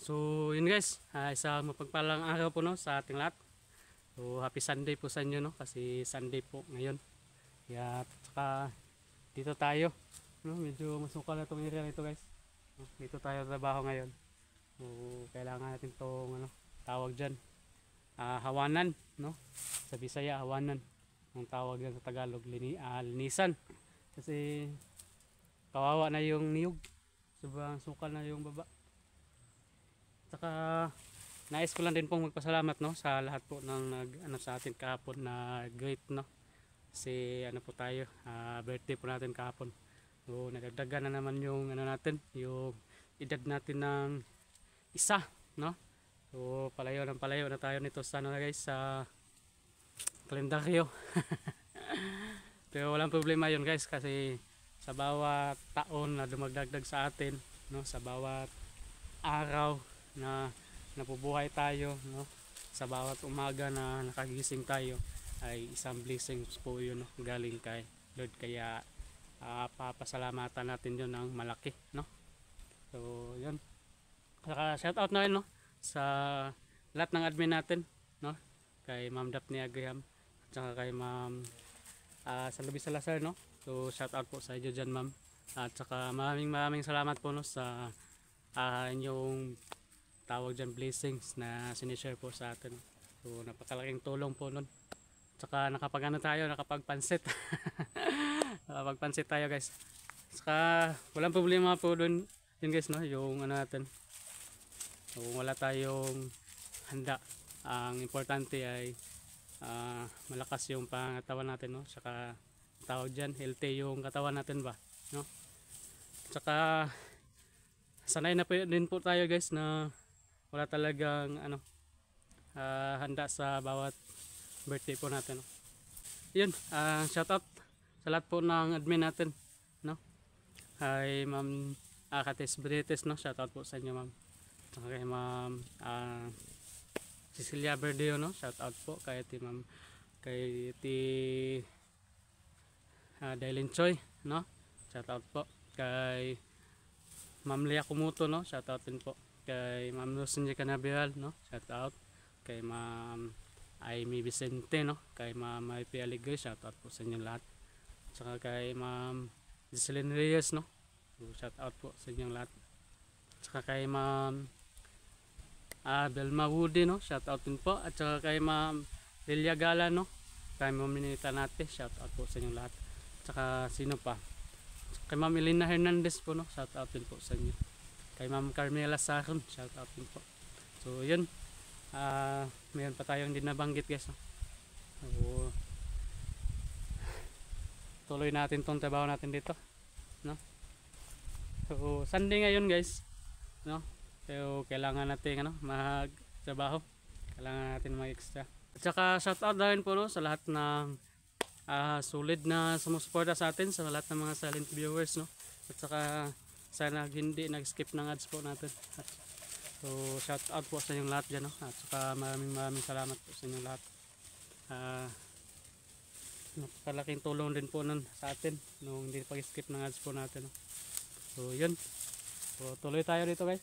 So yun guys, isang mapagpalang araw po no sa ating lahat. So happy Sunday po sa inyo no kasi Sunday po ngayon. Kaya saka dito tayo no, medyo masukal na itong area nito guys. No, dito tayo trabaho ngayon. So kailangan natin tong ano, tawag diyan. Hawanan no. Sa Bisaya hawanan. Ang tawag diyan sa Tagalog linisan. Kasi kawawa na yung niyog. Sobrang sukal na yung baba. Saka nais ko lang din pong magpasalamat no sa lahat po ng nag sa atin kahapon na great no. Kasi ano po tayo, birthday po natin kahapon. So nadagdagan na naman yung ano natin, yung edad natin ng isa no. So palayo na tayo nito sa ano na guys sa kalendaryo. Pero walang problema yun guys kasi sa bawat taon na dumagdagdag sa atin no, sa bawat araw na nabubuhay tayo no, sa bawat umaga na nakagising tayo ay isang blessing po yun no, galing kay Lord. Kaya papasalamatan natin yun ng malaki no. So yun, saka shout out na rin no sa lahat ng admin natin no, kay Ma'am Daphne Agriham at saka kay Ma'am Salubis Salazar no. So shout out po sa inyo dyan ma'am, at saka maraming salamat po no sa inyong tawag dyan blessings na sinishare po sa atin. So napakalaking tulong po nun. Saka nakapagano tayo, nakapagpansit. Nakapagpansit tayo guys. Saka walang problema po dun yun guys no, yung ano natin. So wala tayong handa. Ang importante ay malakas yung pangatawan natin no. Saka tawag dyan, healthy yung katawan natin ba no. Saka sanay na po din po tayo guys na wala talagang ano handa sa bawat birthday po natin no? Yun, shout out sa lahat po ng admin natin no, kay Ma'am Katis Brites no, shout out po sa inyo ma'am. Saka kay Ma'am Cecilia Berdeo no, shout out po kay ti Ma'am, kay ti Dailin Choi no, shout out po kay Ma'am Lea Kumuto no, shout out din po kay Ma'am Rosinje Canabial no, shout out kay Ma'am Amy Vicente no, kay Ma'am Maypi Aligre, shout out po sa inyo lahat. Saka kay Ma'am Jocelyn Reyes no, so, shout out po sa inyo lahat. Saka kay Ma'am Belma Woody no, shout out din po. At saka kay Ma'am Lilia Gala no, kay Ma'am Minita Nate, shout out po sa inyo lahat. Saka sino pa, kay Ma'am Elena Hernandez po no, shout out din po sa inyo. Kay Ma'am Carmela Saron, shout out din po. So yun, mayroon pa tayong hindi nabanggit guys no? So, tuloy natin tong trabaho natin dito no? So Sunday ngayon guys no, pero kailangan natin ano, magtrabaho, kailangan natin mag-extra. At saka shout out na rin po no, sa lahat ng solid na sumusuporta sa atin, sa lahat ng mga silent viewers no. At saka sana hindi nag-skip ng ads po natin. So shout out po sa inyong lahat dyan no? At saka maraming salamat po sa inyong lahat. Napakalaking tulong din po nun sa atin nung hindi pag-skip ng ads po natin no? So yun, so tuloy tayo dito guys.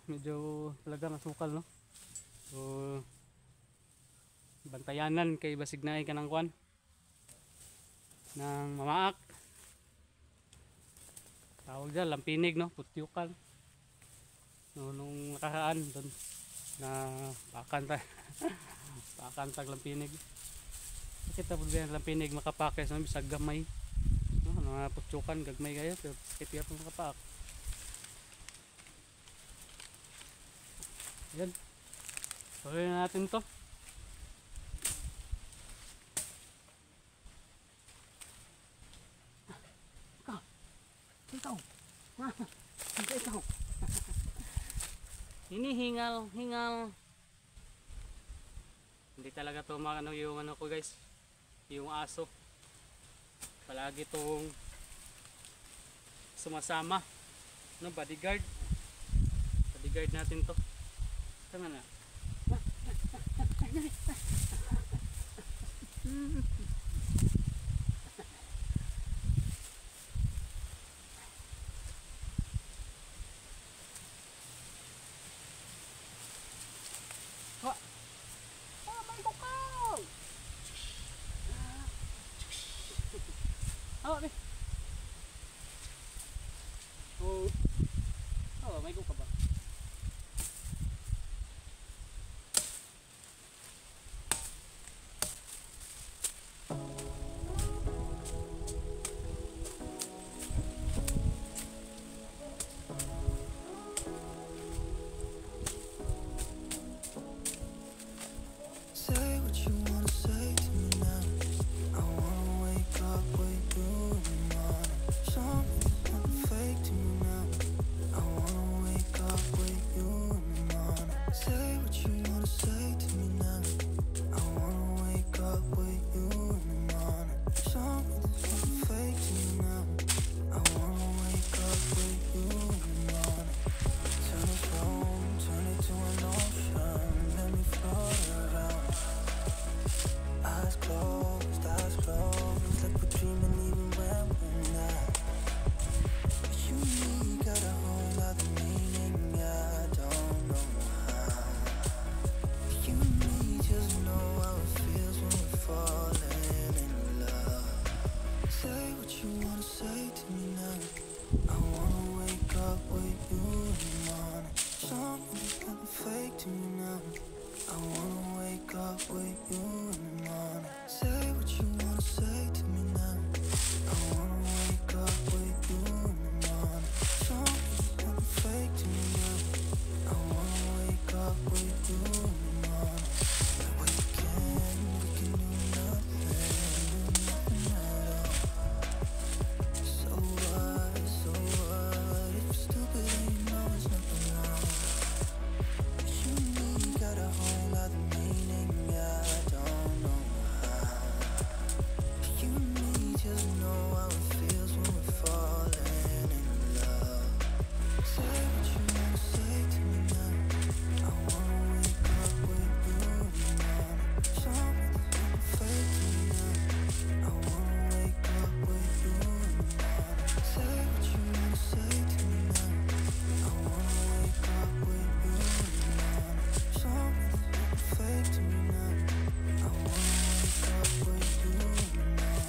Medyo talaga masukal no. So bantayanan kay basig na ka ng kwan ng mamaak, tawag dyan lampinig no, putyukan no, nung nakaraan doon na pakantag pakantag lampinig. Sakit tapos yan lampinig makapakes no, bisag gamay no, mga putyukan gagmay kaya pero sakit yan makapak. Yan, tuloy na natin to. Ikaw. Hinihingal, hingal. Hindi talaga to ano yung ano ko guys, yung aso. Palagi tong sumasama. No, bodyguard. Bodyguard natin to. Tama na. Hawa be. Oh. Oh, may go ka ba? Say what you wanna say to me now. I wanna wake up with you in the morning. Something's not fake to me now. I wanna wake up with you in the morning. Say what you wanna say to me now. I wanna wake up with you in the morning. Something's not fake to me now. I wanna wake up with you in the morning. Turn this room, turn it to an ocean. Let me float around. Eyes closed, like we're dreaming even when we're not. You and me got a whole other meaning, I don't know how. You and me just know how it feels when we're falling in love. Say what you wanna say to me now. I wanna wake up with you in the morning. Something's not fake to me now. I wanna wake up with you in the morning. Say what you wanna say to me now. I wanna wake up with you in the morning. Something's not fake to me now. I wanna wake up with you in the morning. And we can do nothing at all. So what, if you're stupid and you know it's nothing wrong. You and me got a whole other meaning, I don't know how. You and me just know how it feels when we're falling in love. Say what you wanna say to me now. I wanna wake up with you in the morning. Something's not fake to me now. I wanna wake up with you in the morning. Say what you wanna say to me now. I wanna wake up with you in the morning. Something's not fake to me now. I wanna wake up with you in the morning.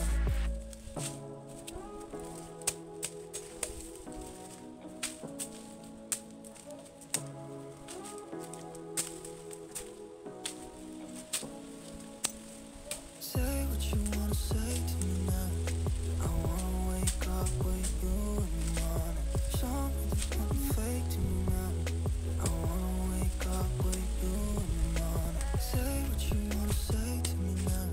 Say what you wanna say to me now. I wanna wake up with you in the morning. Something's not fake to me now. I wanna wake up with you in the morning. Say what you wanna say to me now.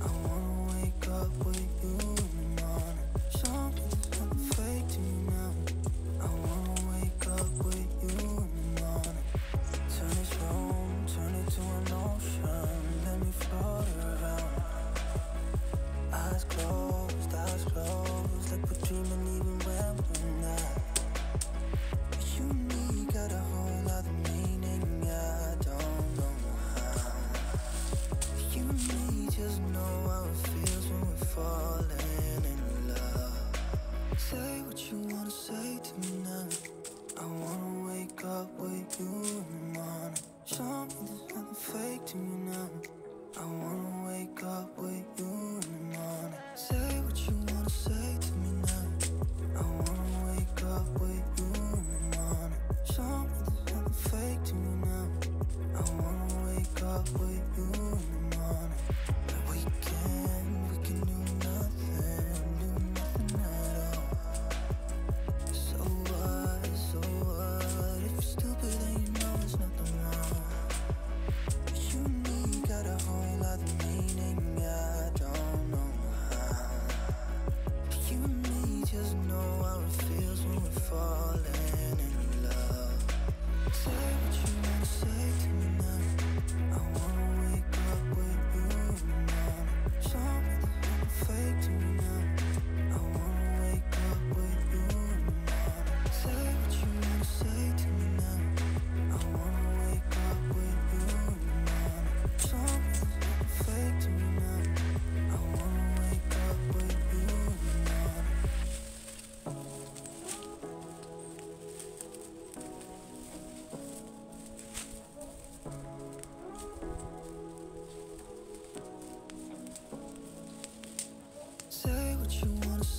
I wanna wake up with you in the morning. Something's not fake to me now. I wanna wake up with you in the morning. Turn this room, turn it to an ocean. Let me float around. Eyes closed, like we're dreaming even when we're not. You and me got a whole other meaning, I don't know how. You and me just know how it feels when we're falling in love. Say what you wanna say to me now. I wanna wake up with you in the morning. Something's not fake to me now. I wanna wake up with you in the morning. Say what you wanna say to me now. I wanna wake up with you in the morning. Something's not fake to me now. I wanna wake up with you in the morning. And we can do nothing at all. So what, if you're stupid then you know it's nothing wrong. You and me got a whole other meaning, I don't know how. You and me just know how it feels when we're falling in love. Say what you wanna say to me now. I wanna wake up with you in the morning. Something's not fake to me now. I wanna wake up with you in the morning. Say what you wanna say to me now. I wanna wake up with you in the morning. Something's not fake to me now. I wanna wake up with you in the morning. Say what you wanna say.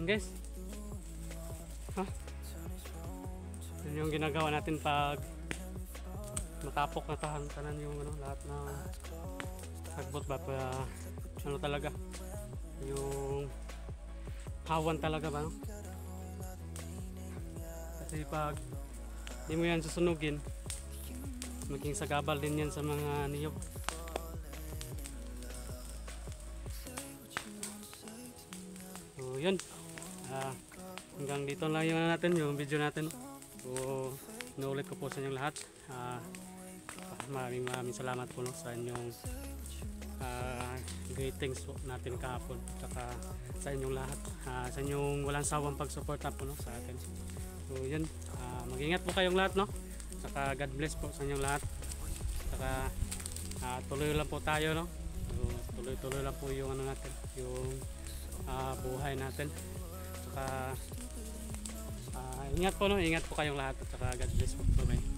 guys. Ha? Yun yung ginagawa natin pag matapok na tahanan yung ano, lahat na sagbot ba pa, ano talaga yung hawan talaga ba, no? Kasi pag di mo yan susunugin, maging sagabal din yan sa mga niyog. So yun, hanggang dito lang yung natin, yung video natin. So inuulit ko po sa inyong lahat, maraming salamat po, no, sa inyong greetings po natin kahapon, saka sa inyong lahat, sa inyong walang sawang pagsuporta po, no, sa atin. So yun, mag-ingat po kayong lahat, no, saka God bless po sa inyong lahat, saka tuloy lang po tayo, no. So, tuloy lang po yung ano natin, yung buhay natin, saka ingat po, no, ingat po kayong lahat, saka God bless po. Bye bye.